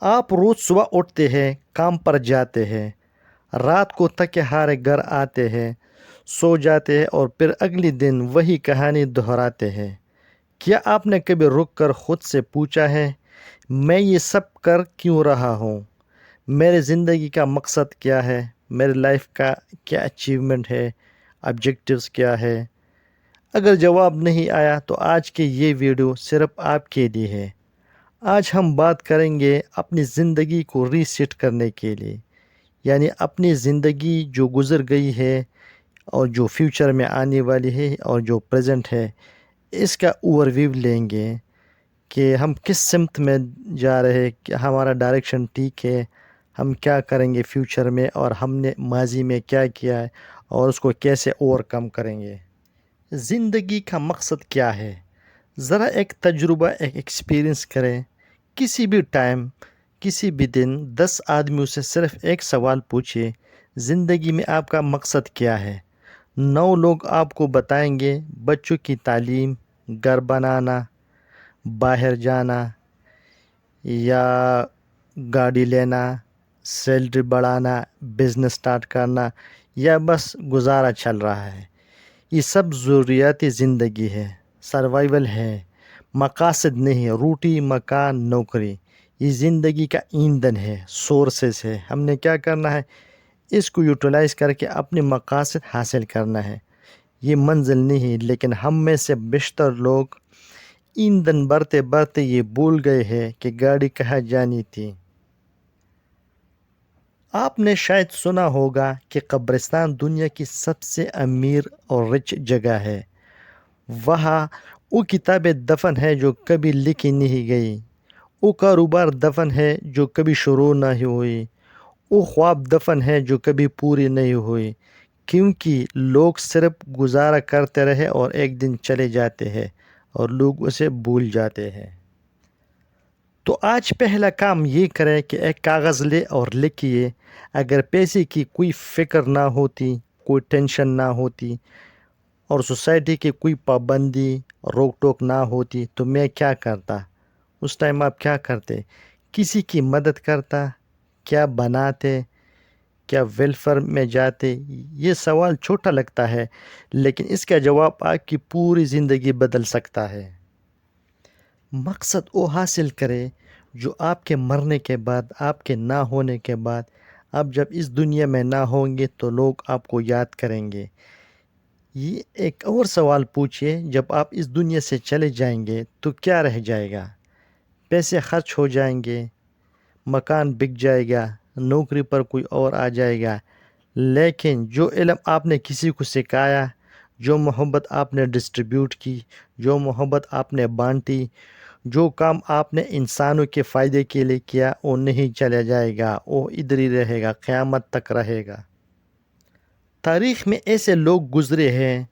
آپ روز صبح اٹھتے ہیں، کام پر جاتے ہیں، رات کو تھکے ہارے گھر آتے ہیں، سو جاتے ہیں اور پھر اگلی دن وہی کہانی دہراتے ہیں۔ کیا آپ نے کبھی رک کر خود سے پوچھا ہے، میں یہ سب کر کیوں رہا ہوں؟ میرے زندگی کا مقصد کیا ہے؟ میرے لائف کا کیا اچیومنٹ ہے؟ آبجیکٹیوز کیا ہے؟ اگر جواب نہیں آیا تو آج کی یہ ویڈیو صرف آپ کے لیے ہے۔ آج ہم بات کریں گے اپنی زندگی کو ریسیٹ کرنے کے لیے، یعنی اپنی زندگی جو گزر گئی ہے اور جو فیوچر میں آنے والی ہے اور جو پریزنٹ ہے، اس کا اوور ویو لیں گے کہ ہم کس سمت میں جا رہے، کہ ہمارا ڈائریکشن ٹھیک ہے، ہم کیا کریں گے فیوچر میں، اور ہم نے ماضی میں کیا کیا ہے اور اس کو کیسے اوور کم کریں گے۔ زندگی کا مقصد کیا ہے؟ ذرا ایک تجربہ، ایک ایکسپیرئنس کریں۔ کسی بھی ٹائم، کسی بھی دن 10 آدمیوں سے صرف ایک سوال پوچھئے، زندگی میں آپ کا مقصد کیا ہے؟ 9 لوگ آپ کو بتائیں گے بچوں کی تعلیم، گھر بنانا، باہر جانا، یا گاڑی لینا، سیلری بڑھانا، بزنس سٹارٹ کرنا، یا بس گزارا چل رہا ہے۔ یہ سب ضروریات زندگی ہے، سروائیول ہے، مقاصد نہیں، روٹی، مکان، نوکری۔ یہ زندگی کا ایندھن ہے، سورسز ہے۔ ہم نے کیا کرنا ہے؟ اس کو یوٹیلائز کر کے اپنے مقاصد حاصل کرنا ہے۔ یہ منزل نہیں، لیکن ہم میں سے بیشتر لوگ ایندھن بھرتے بھرتے یہ بھول گئے ہیں کہ گاڑی کہاں جانی تھی۔ آپ نے شاید سنا ہوگا کہ قبرستان دنیا کی سب سے امیر اور رچ جگہ ہے۔ وہاں وہ کتابیں دفن ہے جو کبھی لکھی نہیں گئی، وہ کاروبار دفن ہے جو کبھی شروع نہیں ہوئی، وہ خواب دفن ہے جو کبھی پوری نہیں ہوئی، کیونکہ لوگ صرف گزارا کرتے رہے اور ایک دن چلے جاتے ہیں اور لوگ اسے بھول جاتے ہیں۔ تو آج پہلا کام یہ کریں کہ ایک کاغذ لے اور لکھیے، اگر پیسے کی کوئی فکر نہ ہوتی، کوئی ٹینشن نہ ہوتی اور سوسائٹی کی کوئی پابندی، روک ٹوک نہ ہوتی تو میں کیا کرتا؟ اس ٹائم آپ کیا کرتے؟ کسی کی مدد کرتا؟ کیا بناتے؟ کیا ویلفیئر میں جاتے؟ یہ سوال چھوٹا لگتا ہے، لیکن اس کا جواب آپ کی پوری زندگی بدل سکتا ہے۔ مقصد وہ حاصل کرے جو آپ کے مرنے کے بعد، آپ کے نہ ہونے کے بعد، آپ جب اس دنیا میں نہ ہوں گے تو لوگ آپ کو یاد کریں گے۔ یہ ایک اور سوال پوچھئے، جب آپ اس دنیا سے چلے جائیں گے تو کیا رہ جائے گا؟ پیسے خرچ ہو جائیں گے، مکان بک جائے گا، نوکری پر کوئی اور آ جائے گا، لیکن جو علم آپ نے کسی کو سکھایا، جو محبت آپ نے ڈسٹریبیوٹ کی، جو محبت آپ نے بانٹی، جو کام آپ نے انسانوں کے فائدے کے لیے کیا، وہ نہیں چلا جائے گا، وہ ادھر ہی رہے گا، قیامت تک رہے گا۔ تاریخ میں ایسے لوگ گزرے ہیں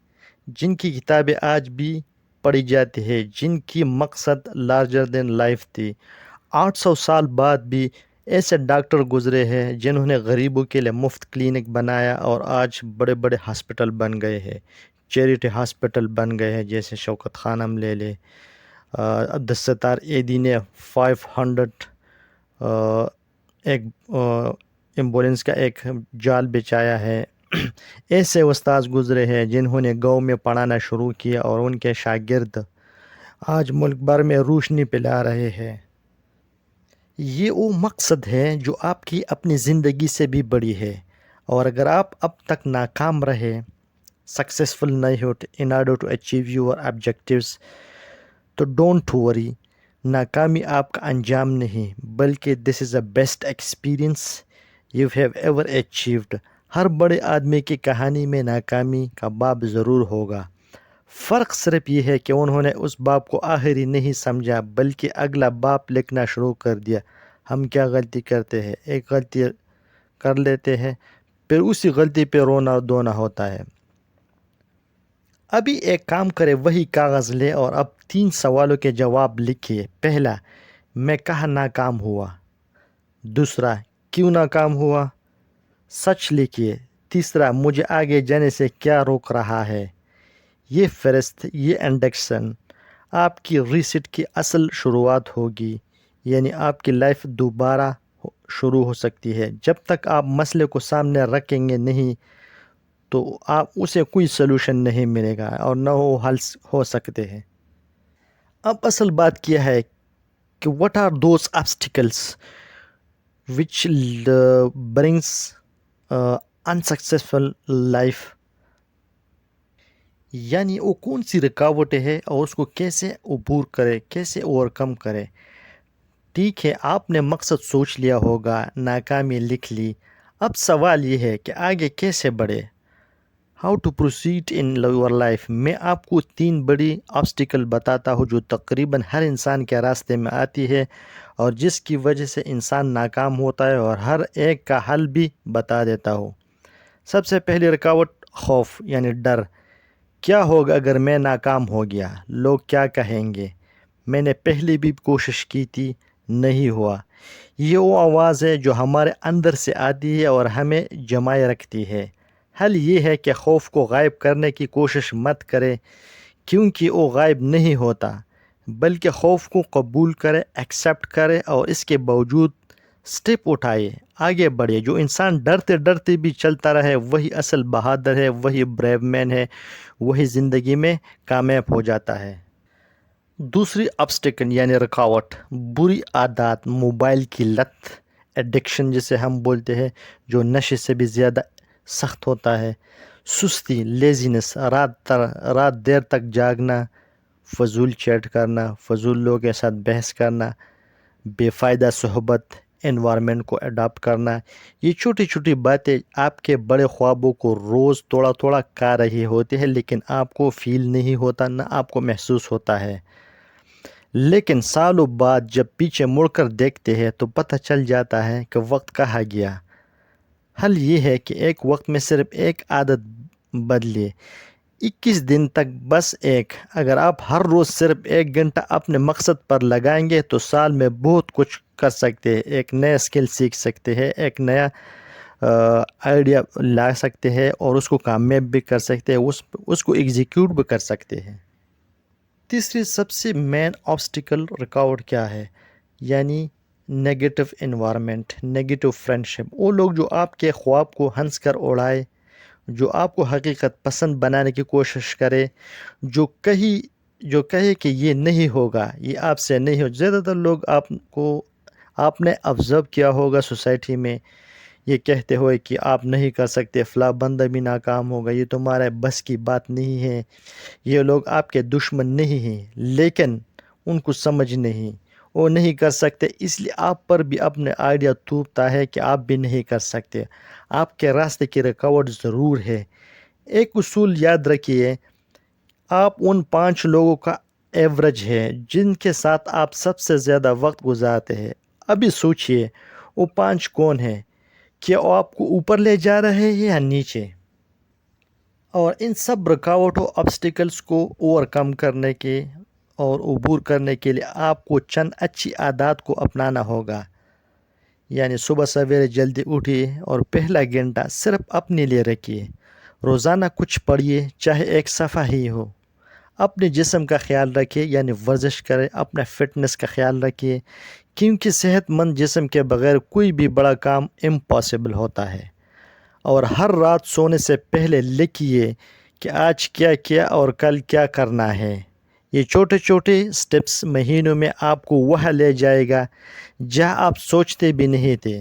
جن کی کتابیں آج بھی پڑھی جاتی ہیں، جن کی مقصد لارجر دین لائف تھی۔ 800 سال بعد بھی ایسے ڈاکٹر گزرے ہیں جنہوں نے غریبوں کے لیے مفت کلینک بنایا اور آج بڑے بڑے ہاسپٹل بن گئے ہیں، چیریٹی ہاسپٹل بن گئے ہیں، جیسے شوکت خانم لے لے، عبدالستار ایدی نے 500 ایک ایمبولینس کا ایک جال بچایا ہے۔ ایسے استاذ گزرے ہیں جنہوں نے گاؤں میں پڑھانا شروع کیا اور ان کے شاگرد آج ملک بھر میں روشنی پھیلا رہے ہیں۔ یہ وہ مقصد ہے جو آپ کی اپنی زندگی سے بھی بڑی ہے، اور اگر آپ اب تک ناکام رہے، سکسیسفل نہیں ہوتے in order to achieve your objectives, تو ڈونٹ وری، ناکامی آپ کا انجام نہیں، بلکہ this is a best experience you have ever achieved. ہر بڑے آدمی کی کہانی میں ناکامی کا باب ضرور ہوگا، فرق صرف یہ ہے کہ انہوں نے اس باب کو آخری نہیں سمجھا بلکہ اگلا باب لکھنا شروع کر دیا۔ ہم کیا غلطی کرتے ہیں؟ ایک غلطی کر لیتے ہیں، پھر اسی غلطی پہ رونا دھونا ہوتا ہے۔ ابھی ایک کام کرے، وہی کاغذ لے اور اب 3 سوالوں کے جواب لکھیے۔ پہلا، میں کہاں ناکام ہوا؟ دوسرا، کیوں ناکام ہوا؟ سچ لکھیے۔ تیسرا، مجھے آگے جانے سے کیا روک رہا ہے؟ یہ فہرست، یہ انڈکشن آپ کی ریسیٹ کی اصل شروعات ہوگی۔ یعنی آپ کی لائف دوبارہ شروع ہو سکتی ہے۔ جب تک آپ مسئلے کو سامنے رکھیں گے نہیں تو آپ اسے کوئی سلوشن نہیں ملے گا اور نہ وہ حل ہو سکتے ہیں۔ اب اصل بات کیا ہے کہ what are those obstacles which brings unsuccessful life، یعنی وہ کون سی رکاوٹیں ہیں اور اس کو کیسے عبور کرے، کیسے اوورکم کرے۔ ٹھیک ہے، آپ نے مقصد سوچ لیا ہوگا، ناکامی لکھ لی، اب سوال یہ ہے کہ آگے کیسے بڑھے، how to proceed in your life. میں آپ کو 3 بڑی آبسٹیکل بتاتا ہوں جو تقریباً ہر انسان کے راستے میں آتی ہے اور جس کی وجہ سے انسان ناکام ہوتا ہے، اور ہر ایک کا حل بھی بتا دیتا ہوں۔ سب سے پہلی رکاوٹ خوف، یعنی ڈر۔ کیا ہوگا اگر میں ناکام ہو گیا؟ لوگ کیا کہیں گے؟ میں نے پہلے بھی کوشش کی تھی، نہیں ہوا۔ یہ وہ آواز ہے جو ہمارے اندر سے آتی ہے اور ہمیں جمائے رکھتی ہے۔ حل یہ ہے کہ خوف کو غائب کرنے کی کوشش مت کرے، کیونکہ وہ غائب نہیں ہوتا، بلکہ خوف کو قبول کرے، ایکسیپٹ کرے اور اس کے باوجود سٹیپ اٹھائے، آگے بڑھے۔ جو انسان ڈرتے ڈرتے بھی چلتا رہے وہی اصل بہادر ہے، وہی بریو مین ہے، وہی زندگی میں کامیاب ہو جاتا ہے۔ دوسری آبسٹیکل یعنی رکاوٹ، بری عادات، موبائل کی لت، ایڈکشن جسے ہم بولتے ہیں، جو نشے سے بھی زیادہ سخت ہوتا ہے، سستی، لیزینس، رات دیر تک جاگنا، فضول چیٹ کرنا، فضول لوگوں کے ساتھ بحث کرنا، بے فائدہ صحبت، انوائرمنٹ کو اڈاپٹ کرنا۔ یہ چھوٹی چھوٹی باتیں آپ کے بڑے خوابوں کو روز تھوڑا تھوڑا کھا رہی ہوتی ہے، لیکن آپ کو فیل نہیں ہوتا، نہ آپ کو محسوس ہوتا ہے۔ لیکن سالوں بعد جب پیچھے مڑ کر دیکھتے ہیں تو پتہ چل جاتا ہے کہ وقت کہاں گیا۔ حل یہ ہے کہ ایک وقت میں صرف ایک عادت بدلیے، 21 دن تک بس ایک۔ اگر آپ ہر روز صرف 1 گھنٹہ اپنے مقصد پر لگائیں گے تو سال میں بہت کچھ کر سکتے ہیں، ایک نیا اسکل سیکھ سکتے ہیں، ایک نیا آئیڈیا لا سکتے ہیں اور اس کو کامیاب بھی کر سکتے ہیں، اس کو ایگزیکیوٹ بھی کر سکتے ہیں۔ تیسری سب سے مین آبسٹیکل رکاوٹ کیا ہے؟ یعنی نیگیٹو انوائرمنٹ، نیگیٹو فرینڈشپ۔ وہ لوگ جو آپ کے خواب کو ہنس کر اڑائے، جو آپ کو حقیقت پسند بنانے کی کوشش کرے، جو کہے کہ یہ نہیں ہوگا، یہ آپ سے نہیں ہو۔ زیادہ تر لوگ آپ نے آبزرو کیا ہوگا سوسائٹی میں، یہ کہتے ہوئے کہ آپ نہیں کر سکتے، فلاں بندہ بھی ناکام ہوگا، یہ تمہارے بس کی بات نہیں ہے۔ یہ لوگ آپ کے دشمن نہیں ہیں، لیکن ان کو سمجھ نہیں، وہ نہیں کر سکتے، اس لیے آپ پر بھی اپنے آئیڈیا تھوپتا ہے کہ آپ بھی نہیں کر سکتے۔ آپ کے راستے کی رکاوٹ ضرور ہے۔ ایک اصول یاد رکھیے، آپ ان 5 لوگوں کا ایوریج ہے جن کے ساتھ آپ سب سے زیادہ وقت گزارتے ہیں۔ ابھی سوچئے وہ 5 کون ہیں؟ کیا وہ آپ کو اوپر لے جا رہے ہیں یا نیچے؟ اور ان سب رکاوٹوں آبسٹیکلز کو اوورکم کرنے کے اور عبور کرنے کے لیے آپ کو چند اچھی عادات کو اپنانا ہوگا۔ یعنی صبح سویرے جلدی اٹھیے اور پہلا گھنٹہ صرف اپنے لیے رکھیے۔ روزانہ کچھ پڑھیے، چاہے 1 صفحہ ہی ہو۔ اپنے جسم کا خیال رکھیے، یعنی ورزش کرے، اپنا فٹنس کا خیال رکھیے، کیونکہ صحت مند جسم کے بغیر کوئی بھی بڑا کام امپاسبل ہوتا ہے۔ اور ہر رات سونے سے پہلے لکھیے کہ آج کیا کیا اور کل کیا کرنا ہے۔ یہ چھوٹے چھوٹے سٹیپس مہینوں میں آپ کو وہاں لے جائے گا جہاں آپ سوچتے بھی نہیں تھے۔